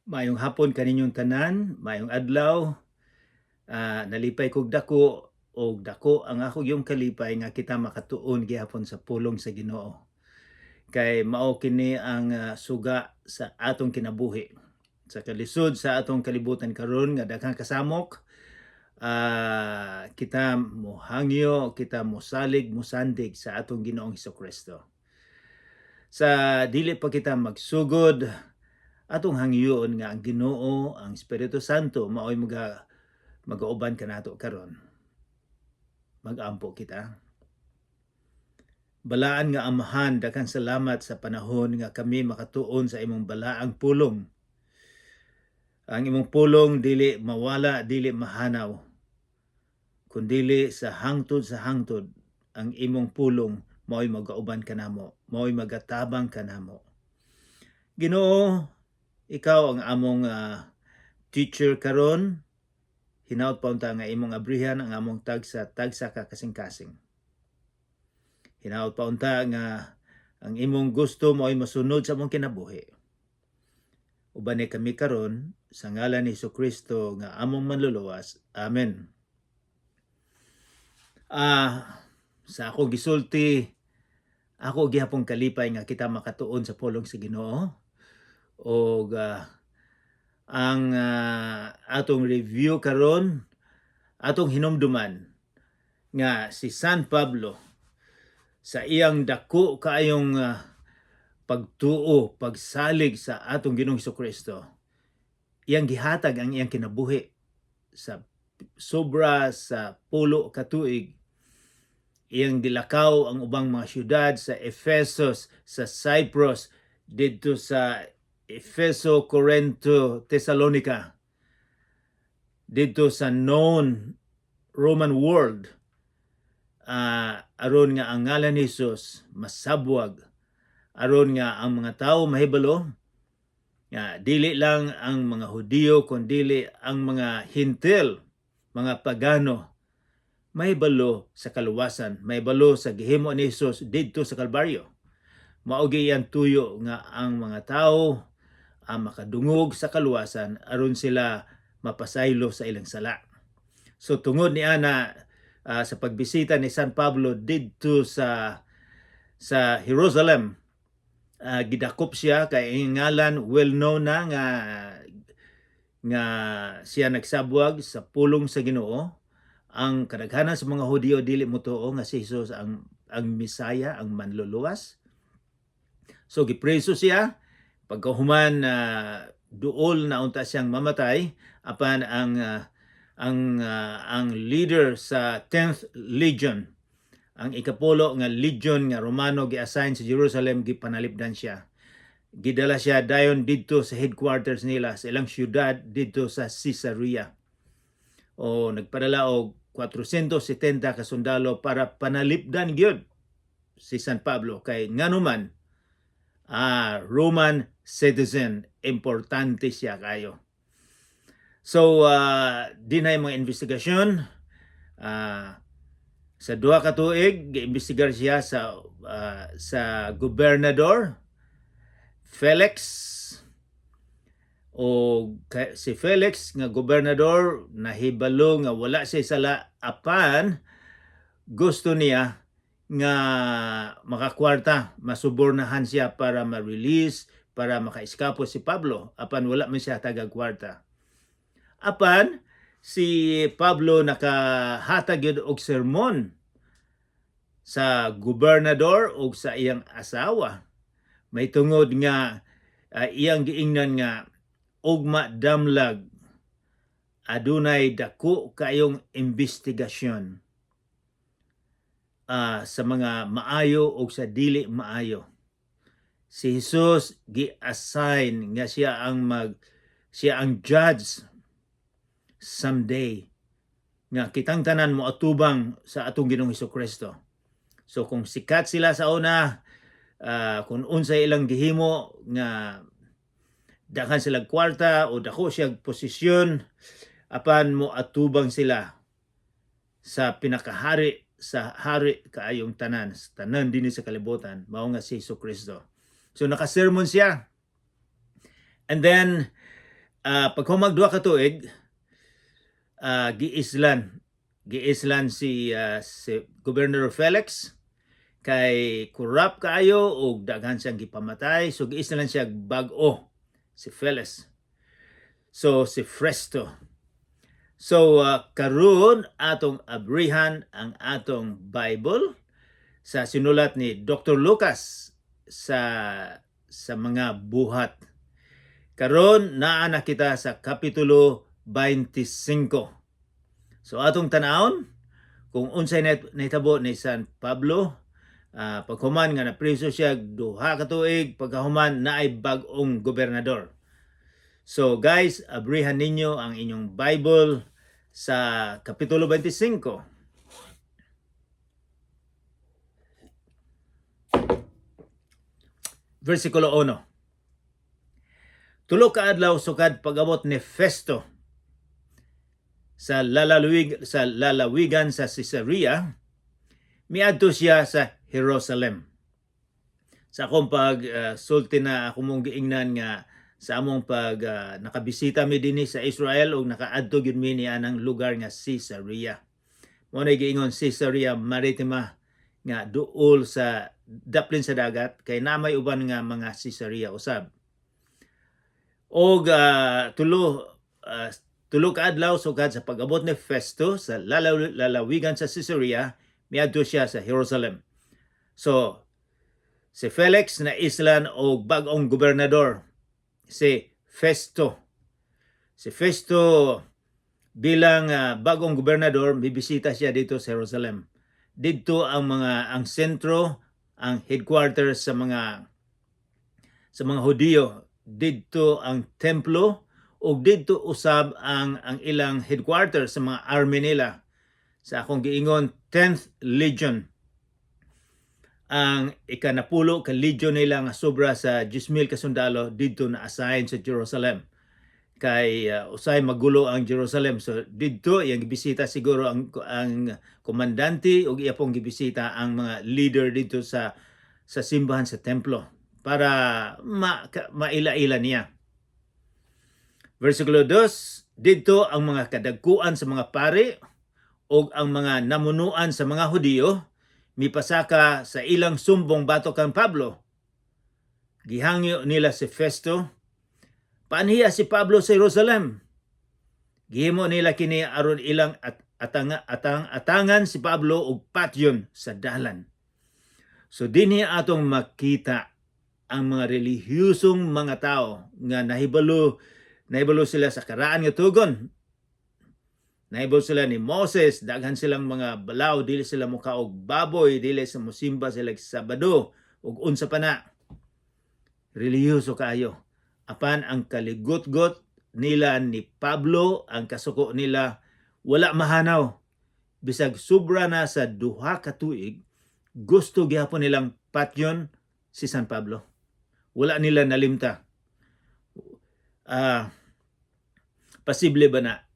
Maayong hapon kaninyong tanan, maayong adlaw. Nalipay kog dako og dako ang ako yung kalipay nga kita makatuon gihapon sa pulong sa Ginoo. Kay mao kini ang suga sa atong kinabuhi. Sa kalisod sa atong kalibutan karon nga daghang kasamok, kita mohangyo, kita mosalig, mosandig sa atong Ginoong Hesukristo. Sa dili pa kita magsugod, atong hangyoon nga ang Ginoo, ang Espiritu Santo mao'y magauban kanato karon. Mag-ampo kita. Balaan nga Amahan, daghang salamat sa panahon nga kami makatuon sa imong balaang pulong. Ang imong pulong dili mawala, dili mahanaw, kundili sa hangtod ang imong pulong mao'y magauban kanamo, mao'y magatabang kanamo. Ginoo, ikaw ang among teacher karon. Hinaut pa unta nga imong abrihan ang among tagsa ka kasing-kasing. Hinaut pa unta nga ang imong gusto mo ay masunod sa among kinabuhi. Uban ni kami karon sa ngalan ni Hesukristo nga among manluluwas. Amen. Sa ako gisulti, ako gihapon kalipay nga kita makatuon sa pulong sa Ginoo. Og ang atong review karon, atong hinumduman nga si San Pablo sa iyang dako kaayong pagtuo, pagsalig sa atong Ginoong Hesukristo, iyang gihatag ang iyang kinabuhi sa sobra sa 10 ka tuig. Iyang dilakaw ang ubang mga syudad sa Efesos, sa Cyprus, didto sa Efeso, Corinto, Thessalonica, dito sa known Roman world, aron nga ang ngalan ni Jesus masabwag, aron nga ang mga tao mahibalo nga dili lang ang mga Hudiyo kundi ang mga Hintil, mga pagano, mahibalo sa kaluwasan, mahibalo sa gihimo ni Jesus didto sa Kalbaryo. Mao gyud tuyo nga ang mga tao makadungog sa kaluwasan aron sila mapasaylo sa ilang sala. So tungod ni ana sa pagbisita ni San Pablo didto sa Jerusalem, gidakop siya kay ngalan well known na nga siya nagsabwag sa pulong sa Ginoo. Ang kadaghanan sa mga Hudiyo dili motuo nga si Jesus ang Misaya, ang manluluwas. So gipreso siya. Pagkahuman duol na unta siyang mamatay, apan ang leader sa 10th Legion, ang ikapulo nga legion nga Romano gi-assign sa Jerusalem, gipanalipdan siya. Gidala siya dayon didto sa headquarters nila sa ilang syudad didto sa Caesarea. Nagpadala og 470 ka sundalo para panalipdan gyud si San Pablo kay nganuman Roman citizen, importante siya kayo. So dinay mga investigasyon, sa 2 ka tuig giimbestigar siya sa gobernador Felix, o si Felix nga gobernador nahibalo nga wala siya sala, apan gusto niya nga makakwarta, masubornahan siya para ma-release, para maka-eskapo si Pablo, apan wala man siya taga-kwarta. Apan si Pablo nakahatag yun og sermon sa gobernador og sa iyang asawa. May tungod nga iyang giingnan nga ugma damlag, adunay dako kayong investigasyon sa mga maayo o sa dili maayo. Si Jesus gi-assign nga siya ang judge someday, nga kitang tanan mo atubang sa atong Ginoong Hesukristo. So kung sikat sila sa una, kung unsay ilang gihimo nga daghan sila kwarta o dako siya posisyon, apan mo atubang sila sa pinakahari sa hari kaayong tanan dinhi sa kalibutan, mao nga si Hesukristo. So nakasermon siya. And then Pagkahumag duha ka tuig, giislan si Governor Felix kay corrupt kaayo ug daghan siyang gipamatay, so giislan siya bag-o si Felix. So si Festo. So karon atong abrihan ang atong Bible sa sinulat ni Dr. Lucas sa mga buhat. Karon naa na kita sa kapitulo 25. So atong tanawon kung unsay nahitabo ni San Pablo paghuman nga napriso siya duha ka tuig, pagkahuman naay bag-ong gobernador. So guys, abrihan ninyo ang inyong Bible sa kapitulo 25. Versikulo 1. Tulo ka adlaw sukad pag-abot ni Festo sa lalawigan sa Caesarea, miadto siya sa Jerusalem. Sa akong sulti na ako mong giingnan nga sa among nakabisita mi dinhi sa Israel ug nakaadto gyud mi niya ng lugar nga Caesarea. Mo na giingon Caesarea Maritima nga duol sa daplin sa dagat kay namay uban nga mga Caesarea usab. Og tulo ka adlaw sukad sa pag-abot ni Festo sa lalawigan sa Caesarea, miadto siya sa Jerusalem. So si Felix na islan og bag-ong gobernador si Festo. Si Festo bilang bagong gobernador, bibisita siya dito sa Jerusalem. Dito ang sentro, ang headquarters sa mga Hudiyo. Dito ang templo ug dito usab ang ilang headquarters sa mga army nila. Sa akong giingon 10th Legion. Ang ikanapulo ka legion nila nga sobra sa 10,000 ka sundalo dito na assign sa Jerusalem. Kay usay magulo ang Jerusalem, so dito iyang gibisita siguro ang komandante ug iya pong gibisita ang mga leader dito sa simbahan sa templo para maila-ila niya. Versikulo 2, dito ang mga kadagkuan sa mga pari ug ang mga namunuan sa mga Hudiyo mipasaka sa ilang sumbong batok kang Pablo. Gihangyo nila si Festo, paanhiya si Pablo sa Jerusalem. Gihimo nila kini aron ilang atangan si Pablo og patyon sa dalan. So dinhi atong makita ang mga relihiyosong mga tao nga nahibalo sila sa karaan nga tugon. Nahibol sila ni Moses, daghan silang mga balaw, dili sila muka og baboy, dili sa musimba sila sa Sabado, ug unsa pa na. Relihiyoso kaayo. Apan ang kaligot-got nila ni Pablo, ang kasuko nila, wala mahanaw. Bisag sobra na sa duha ka tuig, gusto gihapon nilang patyon si San Pablo. Wala nila nalimta. Pasible ba na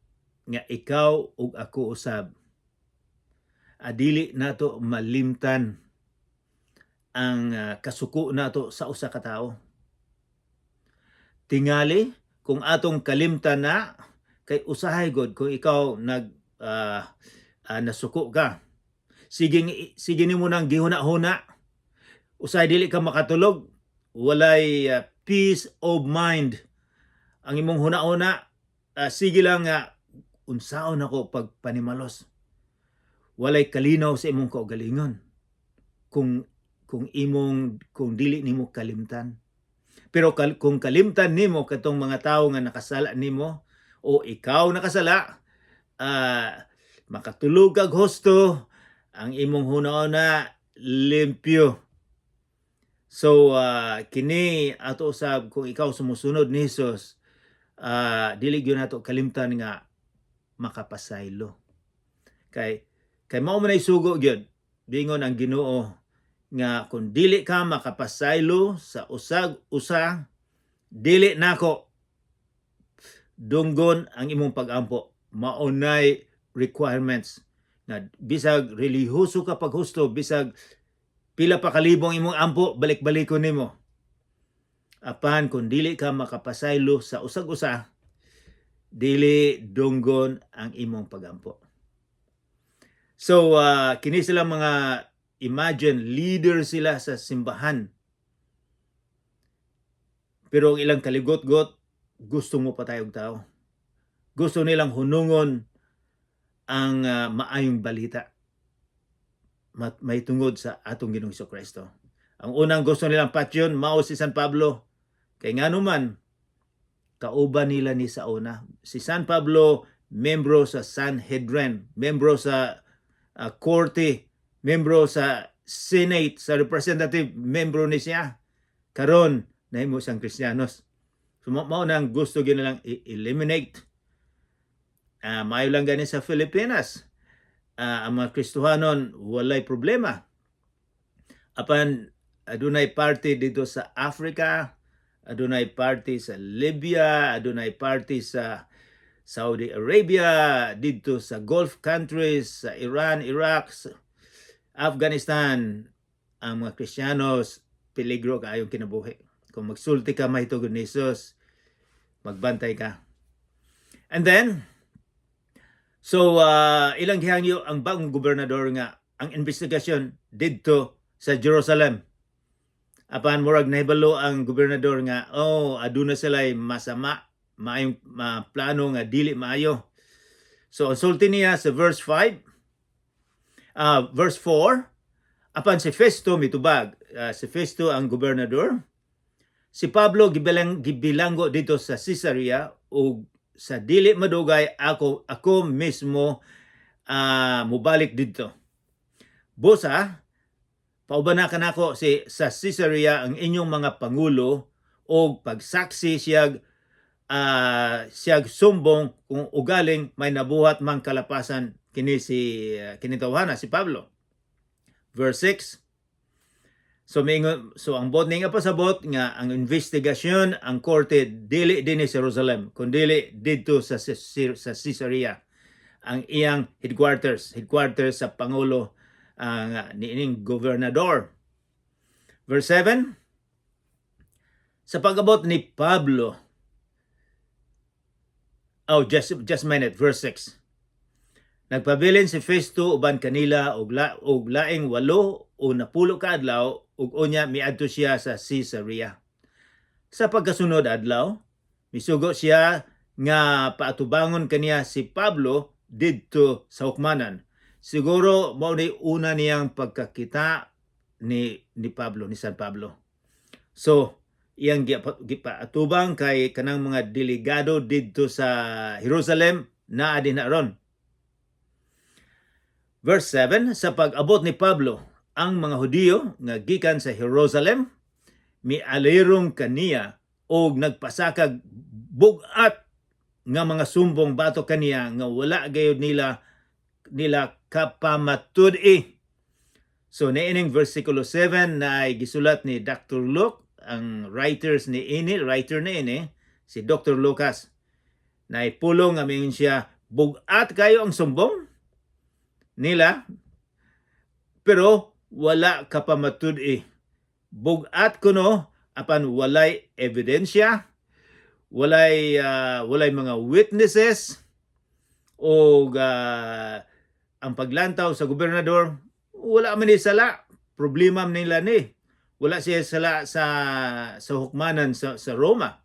nga ikaw ug ako usab adili nato malimtan ang kasuko nato sa usa ka tawo? Tingali kung atong kalimtan na kay usahay god kung ikaw nasuko ka, sige nimo nang gihuna-huna, usay dili ka makatulog, walay peace of mind ang imong huna-huna. Sige lang nga unsaon ako pagpanimalos. Walay kalinaw sa imong kaugalingon kung dili nimo kalimtan. Pero kung kalimtan nimo katong mga tawo nga nakasala nimo o ikaw nakasala, makatulog kag husto, ang imong hunaona limpyo. So kini ato usab kung ikaw sumusunod ni Hesus, dili gyud nato kalimtan nga makapasaylo. Kay mao man ay sugo gyud bingon ang Ginoo nga kung dili ka makapasaylo sa usag-usa, dili nako dunggon ang imong pag-ampo. Maunay requirements nga bisag relihiyoso ka paghusto, bisag pila pa kalibong imong ampo, balik-balikon nimo. Apan kung dili ka makapasaylo sa usag-usa, dili dunggon ang imong pagampo. So, kini sila mga, imagine, leader sila sa simbahan. Pero ang ilang kaligot-got, gusto mo pa tayong tao. Gusto nilang hunungon ang maayong balita. May tungod sa atong Ginoong Hesukristo. Ang unang gusto nilang patyon, mao si San Pablo. Kay nga naman, kauban nila ni sa una. Si San Pablo, membro sa Sanhedrin, membro sa korte, membro sa Senate, sa representative, membro ni siya. Karon nahimo siyang Kristiyanos. So, mao nang gusto ginalang eliminate. Maayo lang gani sa Pilipinas. Ang mga Kristohanon walay problema. Apan adunay party dito sa Africa, adunay party sa Libya, adunay party sa Saudi Arabia, dito sa Gulf countries, sa Iran, Iraq, Afghanistan. Ang mga Kristiyanos peligro kaayong kinabuhi. Kung magsulti ka mahitugon ni Jesus, magbantay ka. And then, so ilang gihangyo ang bagong gobernador nga ang investigasyon didto sa Jerusalem. Apan murag nahibalo ang gobernador nga aduna sila'y masama, maayong plano nga dili maayo. So ang sulti niya sa verse 5, verse 4, apan si Festo mitubag, si Festo ang gobernador. Si Pablo gibilanggo dito sa Caesarea ug sa dili madugay ako mismo mubalik dito. Busa, paubanakan ako sa Caesarea ang inyong mga pangulo o pagsaksi siyag sumbong kung ugaling may nabuhat mang kalapasan kini tawhana si Pablo. Verse 6. So ang bot nga pasabot nga ang investigasyon ang korte dili dinhi sa Jerusalem kundi dito sa Caesarea ang iyang headquarters sa pangulo niining gobernador. Verse 7. Sa pag-abot ni Pablo, just a minute, verse 6. Nagpabilin si Festo uban kanila og laing 8 o 10 ka adlaw ug unya miadto siya sa Caesarea. Sa pagkasunod adlaw, misugo siya nga paatubangon kaniya si Pablo didto sa hukmanan. Siguro mao ni una niyang pagkakita ni Pablo, ni San Pablo. So, iyang gipaatubang kay kanang mga delegado didto sa Jerusalem naa din ron. Verse 7, sa pag-abot ni Pablo, ang mga Hudiyo nga gikan sa Jerusalem mialirong kaniya og nagpasakag bugat nga mga sumbong bato kaniya nga wala gayud nila kapamatud-i. So niining versikulo 7 na ay gisulat ni Dr. Luke, ang writer ni ini si Dr. Lucas, na ipulong nga mingon siya bugat kayo ang sumbong nila pero wala kapamatud-i. Bugat kuno apan walay ebidensya, walay mga witnesses o ang paglantaw sa gobernador wala man ni sala. Problema nila ni wala siya sala sa hukmanan sa Roma.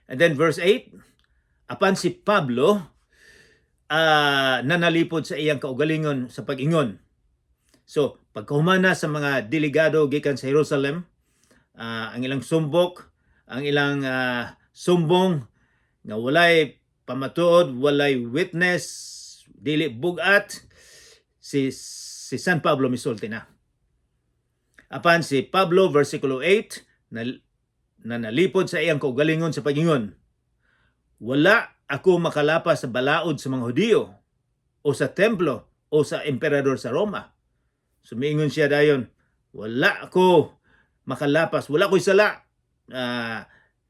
And then verse 8, apan si Pablo nanalipod sa iyang kaugalingon sa pag-ingon. So, pagkahumana sa mga delegado gikan sa Jerusalem, ang ilang sumbok, ang ilang sumbong nga walay pamatuod, walay witness, dili bugat, si San Pablo misulti na. Apan si Pablo, versikulo 8, nanalipod sa iyang kaugalingon sa pag-ingon. Wala ako makalapas sa balaod sa mga Hudiyo o sa templo o sa emperador sa Roma. Sumiingon siya dayon, wala ako makalapas, wala ko'y sala.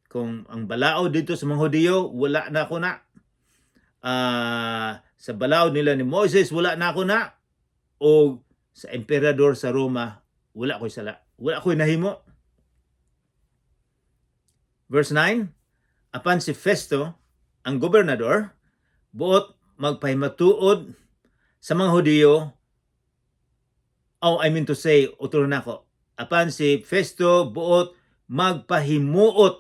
Kung ang balaod dito sa mga Hudiyo, wala na ako na. Sa balaod nila ni Moses, wala na ako na. O sa emperador sa Roma, wala ko'y sala. Wala ko'y nahimo. Verse 9, apan si Festo, ang gobernador buot magpahimatuod sa mga Hudiyo, I mean to say, utol na ko, apan si Festo buot magpahimuot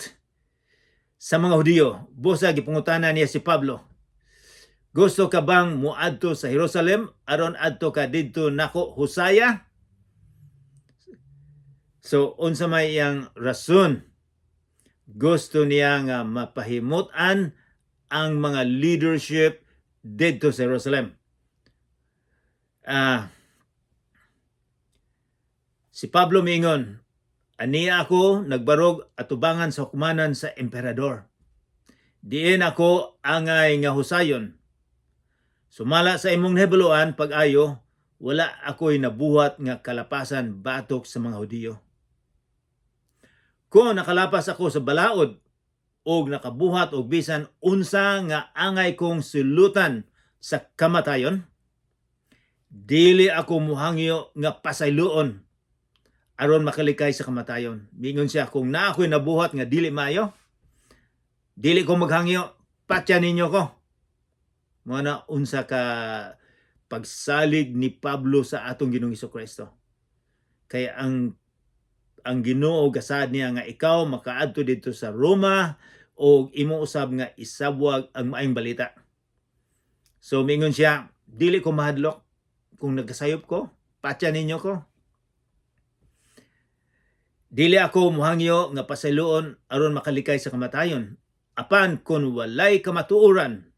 sa mga Hudiyo. Busa gipangutana niya si Pablo, gusto ka bang muadto sa Jerusalem aron adto ka didto nako husaya? So unsa may iyang rason? Gusto niya nga mapahimutan ang mga leadership didto sa Jerusalem. Si Pablo miingon, aniya ako nagbarog atubangan sa hukumanan sa emperador. Diin ako angay nga husayon. Sumala sa imong nahibaloan pag-ayo, wala ako'y nabuhat nga kalapasan batok sa mga Hudiyo. Kung nakalapas ako sa balaod o nakabuhat og bisan unsa nga angay kong sulutan sa kamatayon, dili ako muhangyo nga pasayloon aron makalikay sa kamatayon. Mingon siya, kung na ako'y nabuhat nga dili maayo, dili ko maghangyo, patya ninyo ko. Muna unsa ka pagsalig ni Pablo sa atong Ginoong Hesukristo. Kaya ang Ginoo gasad niya nga ikaw makaadto dito sa Roma o imo usab nga isabwag ang maayong balita. So mingon siya, dili ko mahadlok kung nagkasayop ko, patya ninyo ko. Dili ako muhangyo nga pasayloon aron makalikay sa kamatayon. Apan kung walay kamatuoran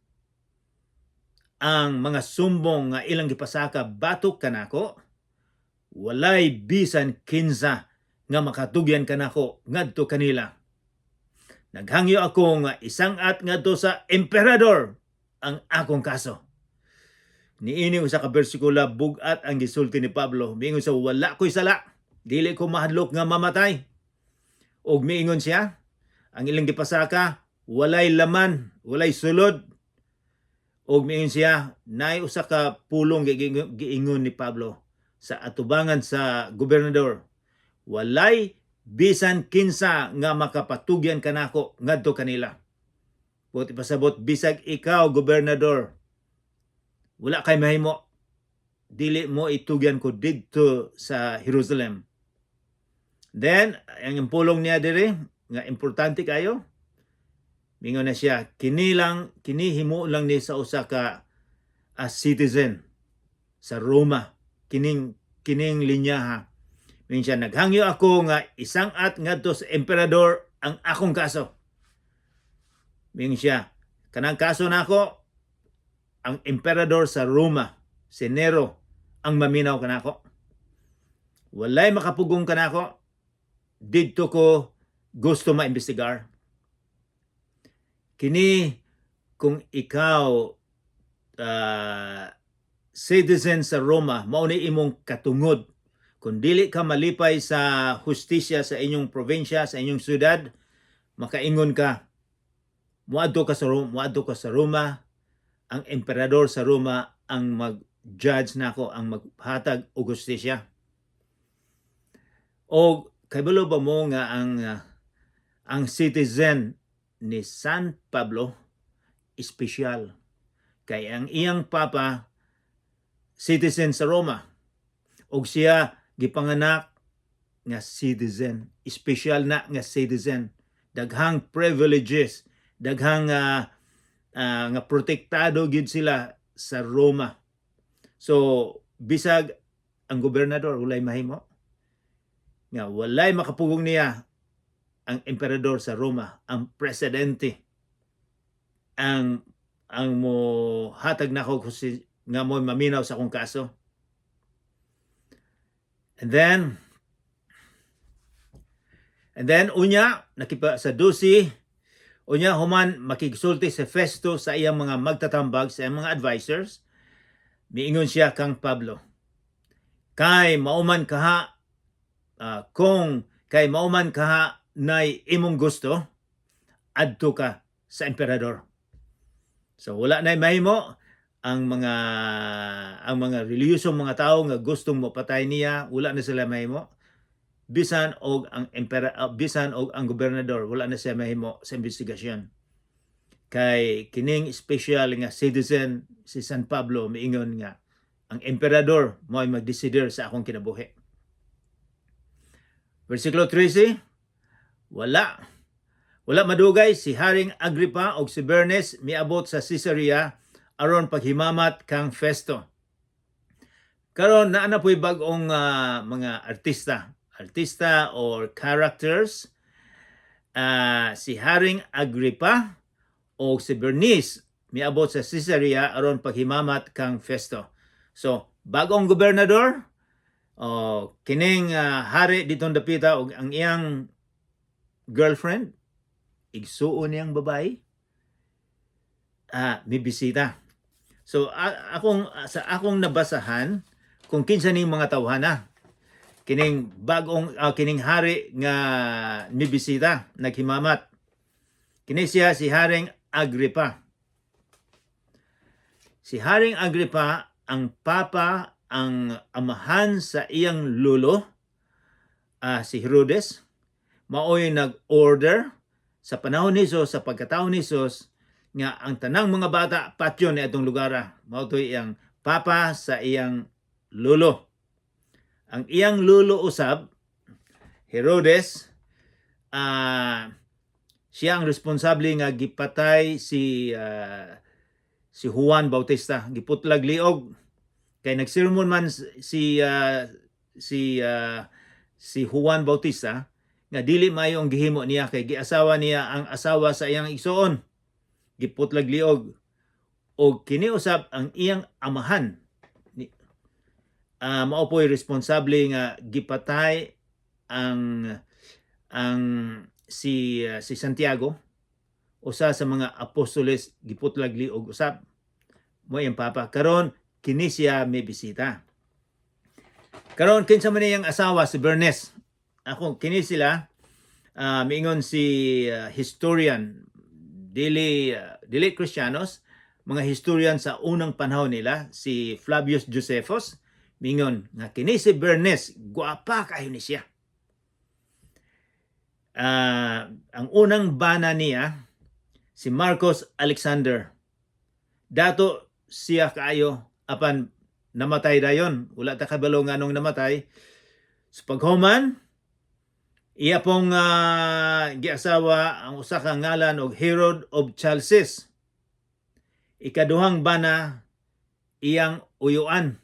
ang mga sumbong nga ilang gipasaka batok kanako, walay bisan kinsa nga makatugyan kanako ngadto kanila. Naghangyo ako nga isang-at ngadto sa emperador ang akong kaso. Niini usa ka bersikulo bugat ang gisulti ni Pablo. Miingon sa wala ko'y sala, dili ko mahadlok nga mamatay. Og miingon siya, ang ilang gipasaka walay laman, walay sulod. Og miingon siya, nay usa ka pulong giingon ni Pablo sa atubangan sa gobernador. Walay bisan kinsa nga makapatugyan kanako ngadto kanila. Buti pasabot, bisag ikaw gobernador, wala kay mahimo, dili mo itugyan ko didto sa Jerusalem. Then ang pulong niya diri nga importante kayo, mingon na siya, kini himo lang ni sa usa ka citizen sa Roma, kining linya ha. Mingon siya, naghangyo ako nga isang-at ngadto sa emperador ang akong kaso. Mingon siya, kanang kaso nako ang emperador sa Roma, si Nero, ang maminaw kanako. Walay makapugong kanako, didto ko gusto maimbestigar. Kini kung ikaw citizen sa Roma, mao ni imong katungod. Kung dili ka malipay sa hustisya sa inyong probinsya, sa inyong syudad, makaingon ka, muadto ka sa Roma, ang emperador sa Roma ang mag-judge nako, ang maghatag og hustisya. O kabalo ba mo nga ang citizen ni San Pablo espesyal, kay ang iyang papa citizen sa Roma og siya gipanganak nga citizen, espesyal na nga citizen, daghang privileges, daghang nga protektado gid sila sa Roma. So bisag ang gobernador walay mahimo, nga walay makapugong niya ang emperador sa Roma, ang presidente ang mo hatag nako nga mo maminaw sa akong kaso. And then unya nakipa sa dusi, unya human makigsulti si Festo sa iyang mga magtatambag, sa iyang mga advisors. Miingon siya kang Pablo, kay mauman kaha nay imong gusto, adto ka sa emperador. So wala nay mahimo ang mga reliyosong mga tao nga gustong mapatay niya, wala na sila mahimo. Bisan og ang gobernador, wala na siya mahimo sa investigasyon. kay kining special nga citizen si San Pablo miingon nga ang emperador mo'y mag-decider sa akong kinabuhi. Versikulo 13, wala madugay si Haring Agripa o si Bernes miabot sa Caesarea aron paghimamat kang Festo. Karon naa na po'y bag-ong mga artista or characters. Si Haring Agripa o si Bernice miabot sa Caesarea aron paghimamat kang Festo. So, bagong gobernador, kining hari ditong dapita og ang iyang girlfriend, igsuon niyang babae, may bisita. So, sa akong nabasahan, kung kinsa ning mga tawhana, kining bagong kining hari nga may bisita, naghimamat. Kini siya si Haring Agripa. Si Haring Agripa, ang papa, ang amahan sa iyang lolo, si Herodes, maoy nag-order sa panahon ni Jesus, sa pagkataon ni Jesus, nga ang tanang mga bata patyon ni atong lugar. Mao toy iyang papa sa iyang lolo. Ang iyang lolo usab, Herodes, siya ang responsable nga gipatay si Juan Bautista, giputlag liog kay nagsermon man si Juan Bautista nga dili maayo ang gihimo niya kay giasawa niya ang asawa sa iyang igsoon, giputlag liog. Og kini usab ang iyang amahan, mao po'y responsable nga gipatay ang si Santiago, usa sa mga apostoles, giputlag liog usab. Mo iyang papa. Karon kini siya may bisita. Karon kinsa man iyang asawa si Bernes. Kini sila miingon si historian, dili Kristiyanos, mga historian sa unang panahon nila, si Flavius Josephus, miingon nga kini si Bernes, guwapa kayo ni siya. Ang unang bana niya, si Marcos Alexander, dato siya kaayo, apan namatay dayon, wala ta kabalo nga nung namatay. Sa paghuman, iya pong giasawa ang usa ka ngalan og Herod of Chalcis. Ikaduhang bana, iyang uyuan,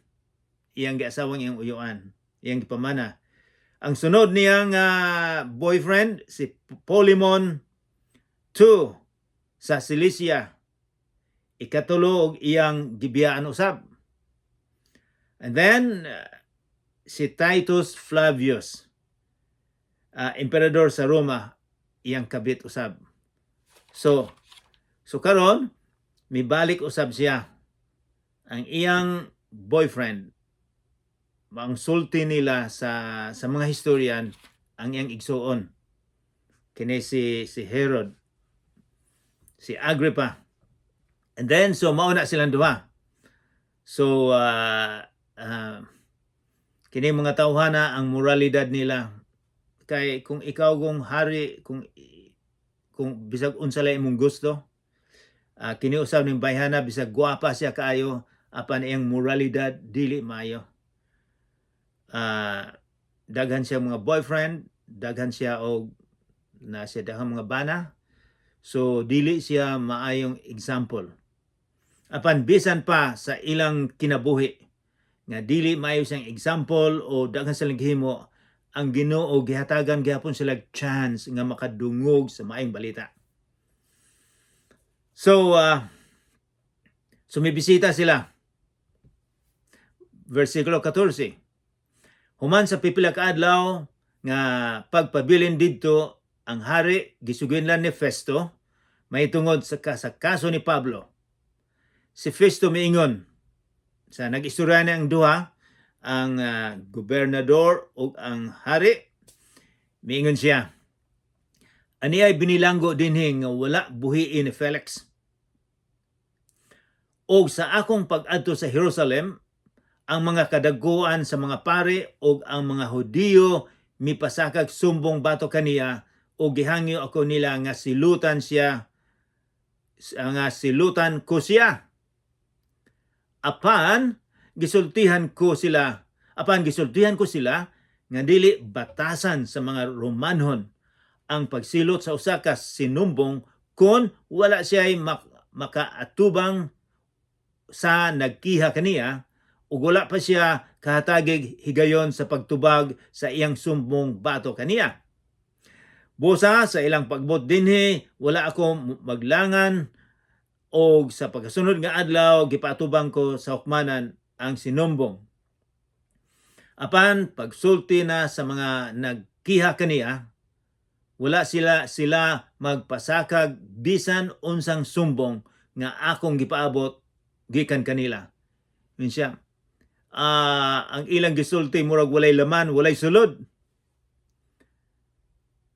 iyang giasawang iyang uyuan, iyang gipamana. Ang sunod niyang boyfriend, si Polemon II sa Cilicia. Ikatulo og iyang gibiyaan usab. And then, si Titus Flavius, emperador sa Roma, iyang kabit usab. So karon mibalik usab siya. Ang iyang boyfriend, ang sulti nila sa mga historian, ang iyang igsuon. Kini si Herod, si Agrippa. And then, so mauna silang duha. So, kini mga tawhana ang moralidad nila. Kay kung ikaw kung hari, kung bisag unsa lay imong gusto, kini usab ning bayhana, bisag guwapa siya kaayo, apan iyang moralidad dili maayo. Daghan siya mga boyfriend, daghan siya og daghang mga bana. So dili siya maayong example. Apan bisan pa sa ilang kinabuhi nga dili maayo siyang example o daghan silang gihimo, ang Ginoo gihatagan gihapon sila chance nga makadungog sa maayong balita. So may bisita sila. Versikulo 14. Human sa pipila ka adlaw nga pagpabilin didto ang hari, gisuginlan ni Festo, mahitungod sa kaso ni Pablo. Si Festo miingon, sa nag-istorya na ang duha, ang gobernador o ang hari, miingon siya, ani ay binilanggo dinhi nga wala buhiin ni Felix. O sa akong pag-adto sa Jerusalem, ang mga kadagkuan sa mga pari o ang mga Hudiyo mipasakag sumbong bato kaniya o gihangyo ako nila nga silutan siya nga silutan ko siya. Apan gisultihan ko sila nga dili batasan sa mga Romanhon ang pagsilot sa usa ka sinumbong kon wala siya makaatubang sa nagkiha kaniya ug wala pa siya kahatagig higayon sa pagtubag sa iyang sumbong bato kaniya. Busa sa ilang pagbot dinhi, wala ako maglangan og sa pagkasunod nga adlaw gipatubang ko sa hukmanan ang sinumbong. Apan pagsulti na sa mga nagkiha kaniya, wala sila magpasakag bisan unsang sumbong nga akong gipaabot gikan kanila. Siya, ang ilang gisulti murag walay laman, walay sulod.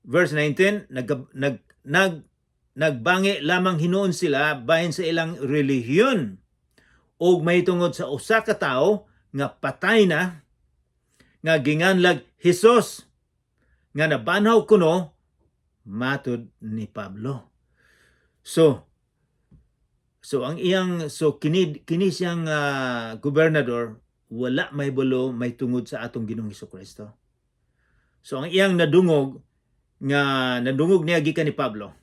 Verse 19, nagbangi lamang hinuon sila bahin sa ilang relihiyon ug mahitungod sa usa ka tawo nga patay na nga ginganlag Hesus nga nabanhaw kuno matud ni Pablo. So kini siyang gobernador wala mahibalo may tungod sa atong Ginoong Hesukristo. So ang iyang nadungog niya gikan ni Pablo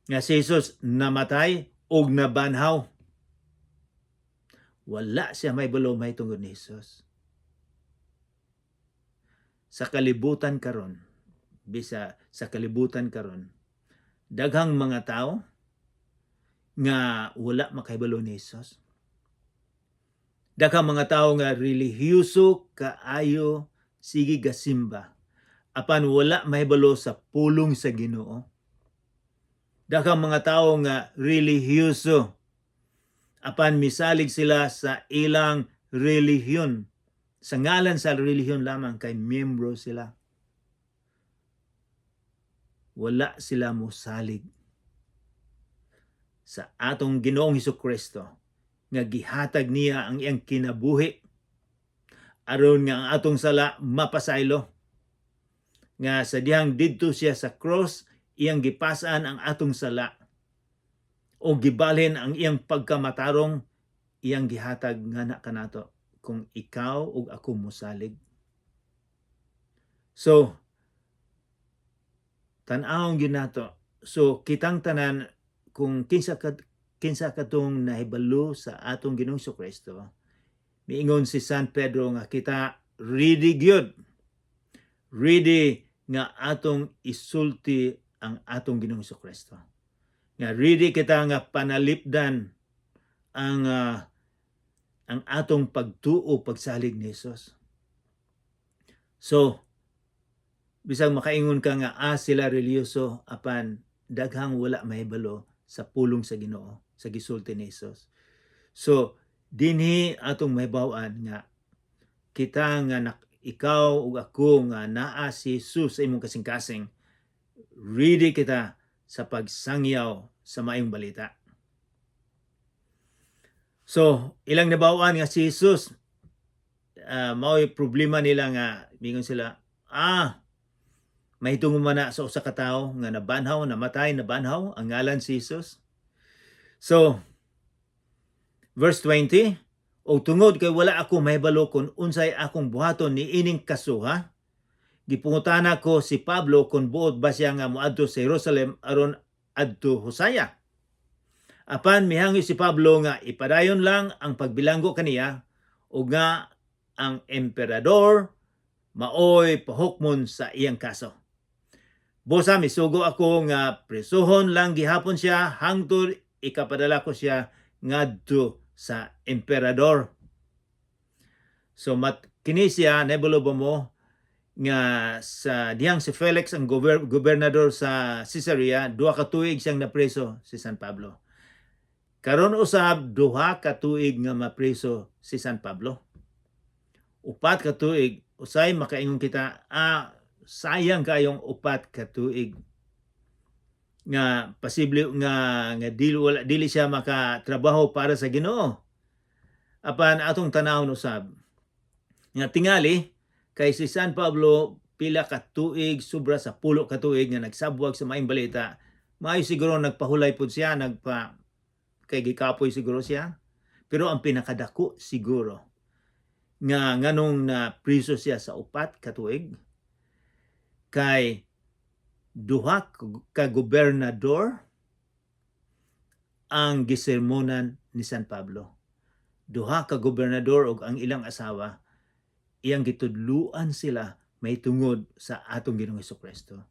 nga si Jesus namatay og nabanhaw. Wala siya mahibalo may tungod ni Jesus. Sa kalibutan karon, daghang mga tao nga wala makahibalo ni Jesus. Daghang mga tao nga relihiyoso kaayo sige gasimba apan wala mahibalo sa pulong sa Ginoo. Daghang mga tao nga relihiyoso apan misalig sila sa ilang relihiyon. Sa ngalan sa relihiyon lamang kay miyembro sila. Wala sila mosalig sa atong Ginoong Hesukristo nga gihatag niya ang iyang kinabuhi aron nga ang atong sala mapasaylo. Nga sa dihang didto siya sa cross, iyang gipasaan ang atong sala o gibalhin ang iyang pagkamatarong, iyang gihatag nga na kanato kung ikaw ug ako mosalig. So tan-awon gyud nato. So kitang tanan kung kinsa katong nahibalo sa atong Ginoong Hesukristo, miingon si San Pedro nga kita ready gyud. Ready nga atong isulti ang atong Ginoong Hesukristo. Nga ready kita nga panalipdan ang atong pagtuo pagsalig ni Jesus. So bisag makaingon ka nga sila reliyoso apan daghang wala mahibalo sa pulong sa Ginoo sa gisulti ni Jesus. So dinhi atong mahibaw-an nga kita nga ikaw ug ako nga naa si Jesus sa imong kasing-kasing, ready kita sa pagsangyaw sa maayong balita. So ilang nabaw-an nga si Jesus, mao'y problema nila nga mingon sila, mahitungod man na sa usa ka tawo nga nabanhaw, namatay, nabanhaw, ang ngalan si Jesus. So, verse 20, o tungod kay wala ako mahibalo kung unsay akong buhaton ni ining kasuha, gipungutana ko si Pablo kung buot ba siya nga moadto sa Jerusalem aron adto Hosaya. Apan mihangi si Pablo nga ipadayon lang ang pagbilanggo kaniya o nga ang emperador maoy pahukmon sa iyang kaso. Busa misugo ako nga presohon lang gihapon siya hangtod ikapadala ko siya ngadto sa emperador. So kini siya nebalo ba mo nga sa dihang si Felix ang gobernador sa Caesarea, 2 ka tuig siyang napreso si San Pablo. Karon usab 2 ka tuig nga mapreso si San Pablo. 4 ka tuig usay makaingon kita, sayang kayong 4 ka tuig nga posible nga dili siya makatrabaho para sa Ginoo. Apan atong tanawon usab nga tingali kay si San Pablo pila ka tuig sobra sa 10 ka tuig nga nagsabwag sa maayong balita Maayo siguro nagpahulay pud siya, kay gikapoy siguro siya. Pero ang pinakadako siguro nga nganong na priso siya sa 4 ka tuig kay duha ka gobernador ang gisermonan ni San Pablo. Duha ka gobernador ug ang ilang asawa iyang gitudluan sila may tungod sa atong Ginoong Hesukristo.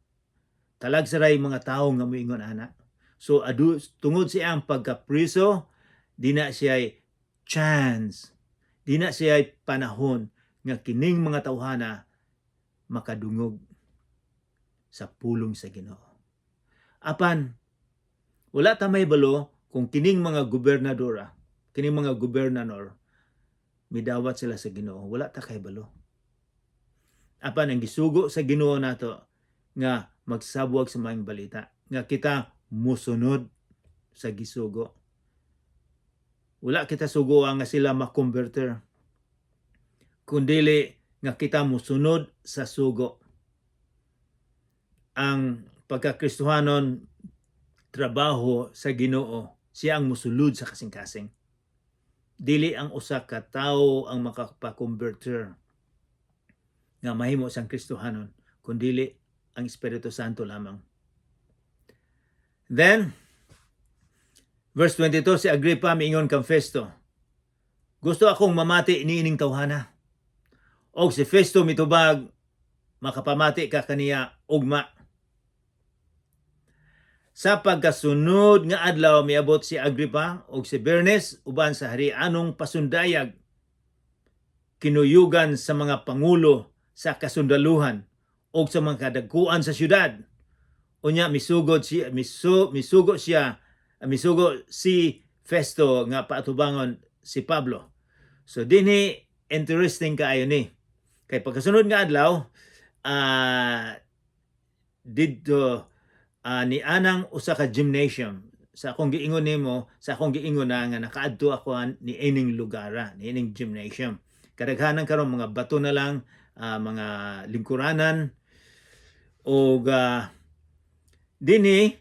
Talag saray mga tawo nga moingon ana. So tungod siya ang pagkapriso, di na siya chance, di na siya panahon nga kining mga tawhana makadungog sa pulong sa Ginoo. Apan wala ta may balo kung kining mga gobernadora, kining mga gobernador midawat sila sa Ginoo, wala ta kay balo. Apan ang gisugo sa Ginoo nato nga magsabwag sa maayong balita, nga kita musunod sa gisugo. Wala kita sugo nga sila makonverter, kundili nga kita musunod sa sugo. Ang pagkakristohanon trabaho sa Ginoo, siya ang musulod sa kasing-kasing. Dili ang usa ka tawo ang makapakonverter nga mahimo sang Kristohanon, kundili ang Espiritu Santo lamang. Then, verse 22, si Agrippa miingon kang Festo, gusto akong mamati niining tawhana. Og si Festo mitubag, makapamati ka kaniya ugma. Sa pagkasunod nga adlaw miabot si Agrippa og si Bernes uban sa harianong pasundayag, kinuyugan sa mga pangulo sa kasundaluhan og sa mga kadagkuan sa syudad. Unya misugo si Festo nga paatubangon si Pablo. So dinhi interesting kaayo ni. Kay pagkasunod nga adlaw didto ni anang usa ka gymnasium. Sa akong giingon nimo, sa akong giingon na nga nakaadto ako ni ining lugara, ni ining gymnasium. Kadaghanan karon mga bato na lang, mga lingkuranan, o dinhi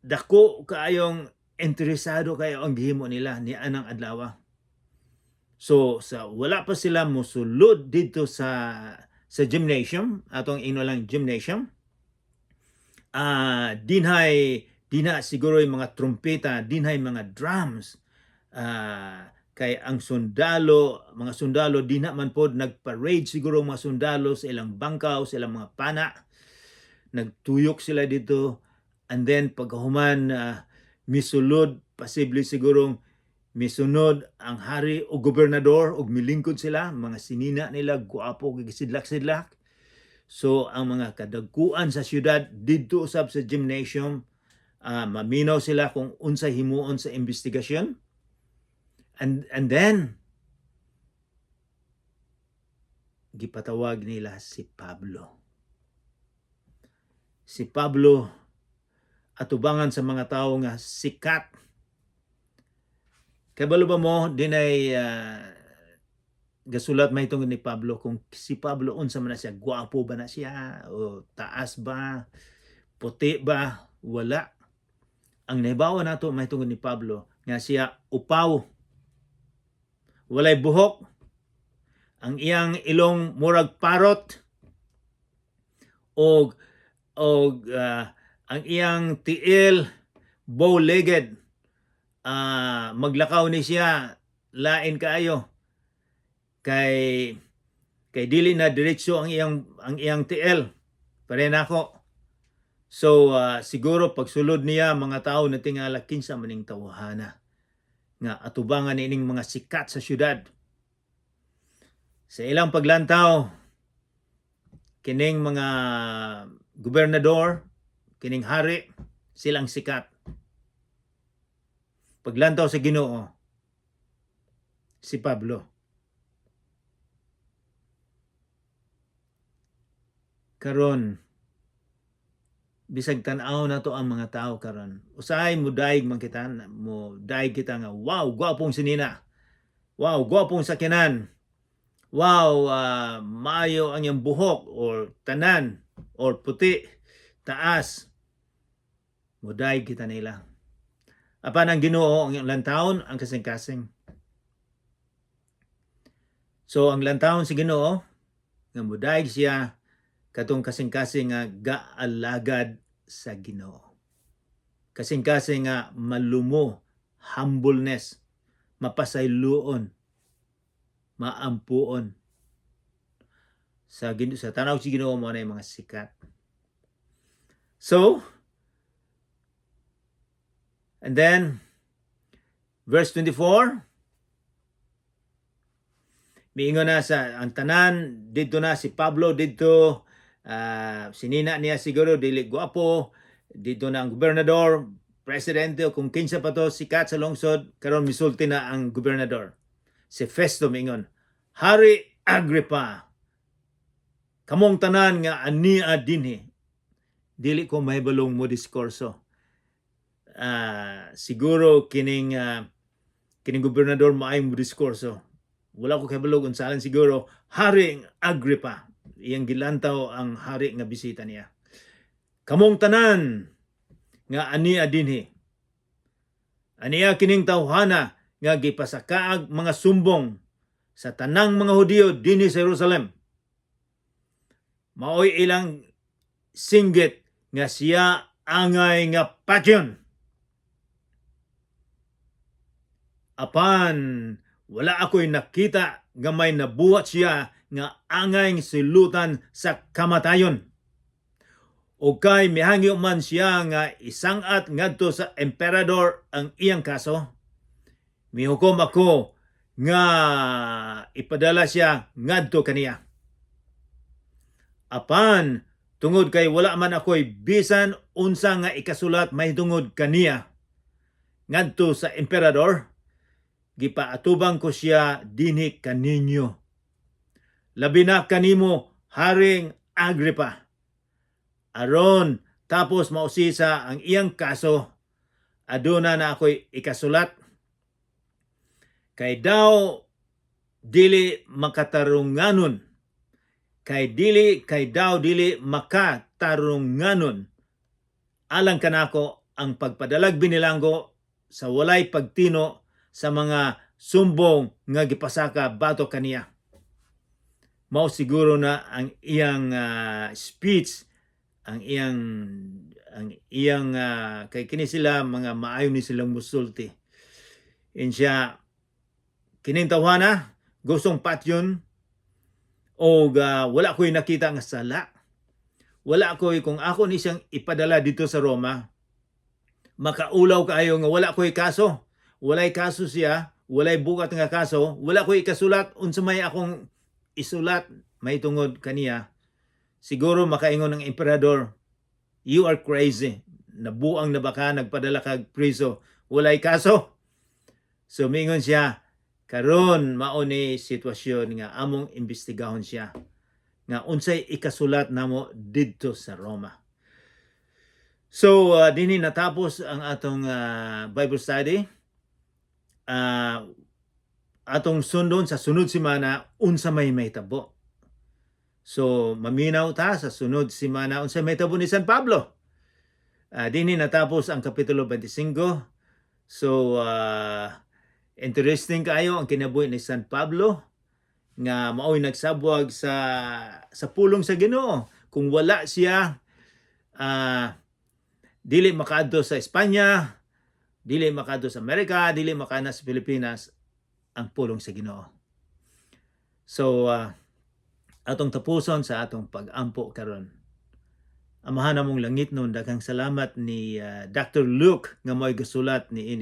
dako kaayong interesado kayo ang gihimo nila ni anang adlaw. So sa wala pa sila mosulod dito sa gymnasium, atong ino lang gymnasium, dinha siguro yung mga trumpeta, dinha yung mga drums, kay ang mga sundalo di na man pod nagparade siguro mga sundalo sa ilang bangkaw, sa ilang mga pana, nagtuyok sila dito, and then pagkahuman misulod, posible siguro misunod ang hari o gobernador og milingkod sila, mga sinina nila guwapo gisidlak-sidlak. So ang mga kadagkuan sa syudad didto usab sa gymnasium, maminaw sila kung unsay himuon sa investigasyon. And then gipatawag nila si Pablo. Si Pablo atubangan sa mga tawo nga sikat. Kabalo ba mo dinay gasulat may tungod ni Pablo kung si Pablo unsa man na siya, gwapo ba na siya o taas ba, puti ba, wala. Ang nahibawa nato may tungod ni Pablo nga siya upaw, walay buhok, ang iyang ilong murag parot, og ang iyang tiil bow-legged, maglakaw ni siya lain kaayo, kay dili na diretso ang iyang tiil, pare nako. So siguro pagsulod niya mga tao na tingala kinsa maning tawhana nga atubangan ining mga sikat sa syudad. Sa ilang paglantaw, kining mga gobernador, kining hari, silang sikat. Paglantaw sa Ginoo, si Pablo. Karon, bisag tan-aw na to ang mga tao karon. Usahay mo daig man kita, nga wow, gwapong sinina. Wow, gwapong sakyanan. Wow, maayo ang iyang buhok or tanan or puti. taas, muday kita nila. Apan ang Ginoo ang lantawon ang kasing-kasing. So ang lantawon si Ginoo nga muday siya katong kasing-kasing nga gaalagad sa Ginoo. Kasing-kasing nga malumo, humbleness, mapasayloon, maampuon. Sa tanaw si Ginoo mo na yung mga sikat. So, and then, verse 24, miingon na sa ang tanan, dito na si Pablo, dito, sinina niya siguro, dili guwapo, dito na ang gobernador, presidente, o kung kinsa pa to, sikat sa lungsod, karon misulti na ang gobernador. Si Festo miingon, Hari Agrippa, kamong tanan nga ania dinhi, dili ko mahibalong mo diskurso. Siguro kining gobernador maayong mo diskurso. Wala ko kabalog unsalan siguro Hari Agrippa. Iyang gilantaw ang hari nga bisita niya. Kamong tanan nga ania dinhi. Ania kining tawhana nga gipasakaag mga sumbong sa tanang mga Hudiyo dinhi sa Jerusalem. Maoy ilang singgit nga siya angay nga patyon. Apan wala ako'y nakita nga may nabuhat siya nga angay silutan sa kamatayon. O kay mihangyo man siya nga isangat ngadto sa emperador ang iyang kaso, mihukom ako nga ipadala siya ngadto kaniya. Apan tungod kay wala man ako'y bisan unsa nga ikasulat mahitungod kaniya ngadto sa emperador, gipaatubang ko siya dinhi kaninyo. Labi na kanimo, Haring Agrippa. Aron tapos mausisa ang iyang kaso, aduna na ako'y ikasulat. Kay daw dili makatarunganon. Kay daw dili makatarunganon. Alang kanako ang pagpadalag binilanggo sa walay pagtino sa mga sumbong nga gipasaka batok kaniya. Mao siguro na ang iyang speech, ang iyang kay kini sila mga maayo ni silang musulti. Insya kining tawhana gustong patyon o wala ko'y nakita nga sala. Wala ko'y kung ako ni siyang ipadala dito sa Roma, makaulaw kaayo nga wala ko'y kaso. Walay kaso siya, walay bukat nga kaso, wala ko'y ikasulat, unsa may akong isulat may tungod kaniya. Siguro makaingon ng emperador, you are crazy. Nabuang na baka nagpadala kag priso, walay kaso. So mingon siya, karon mao ni sitwasyon nga among imbestigahon siya nga unsay ikasulat namo didto sa Roma. So dinhi natapos ang atong Bible study. Atong sundon sa sunod semana unsa may mahitabo. So maminaw ta sa sunod semana unsa may mahitabo ni San Pablo. Dinhi natapos ang kapitulo 25. So interesting kaayo ang kinabuhi ni San Pablo nga mao'y nagsabwag sa pulong sa Ginoo. Kung wala siya dili makaadto sa Espanya, dili makaadto sa Amerika, dili makana sa Pilipinas ang pulong sa Ginoo. So atong tapuson sa atong pag-ampo karon. Amahan namong langit nun, daghang salamat ni Dr. Luke nga mo'y gasulat ni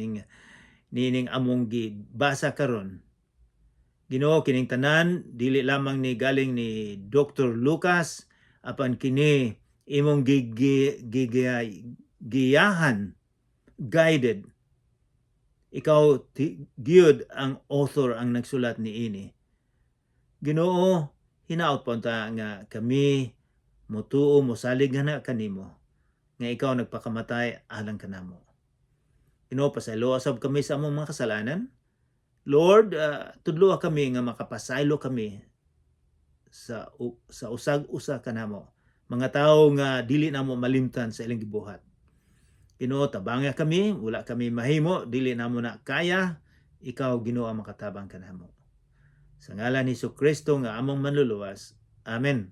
ining among gibasa karon. Ginoo kining tanan dili lamang ni galing ni Dr. Lucas, apan kini imong giyahan, guided. Ikaw gyud ang author, ang nagsulat ni ini. Ginoo, hinaot pa ta nga kami motuo mosalig na kanimo nga ikaw nagpakamatay alang kanamo. Ginoo, pasaylo sab kami sa among mga kasalanan. Lord, tudlo kami nga makapasaylo kami sa usag-usa kanamo. mga tao nga dili namo malimtan sa ilang gibuhat. Ginoo, tabanga kami, wala kami mahimo, dili namo na kaya, ikaw Ginoo ang makatabang kanamo. Sa ngalan ni Jesu Kristo nga among manluluwas. Amen.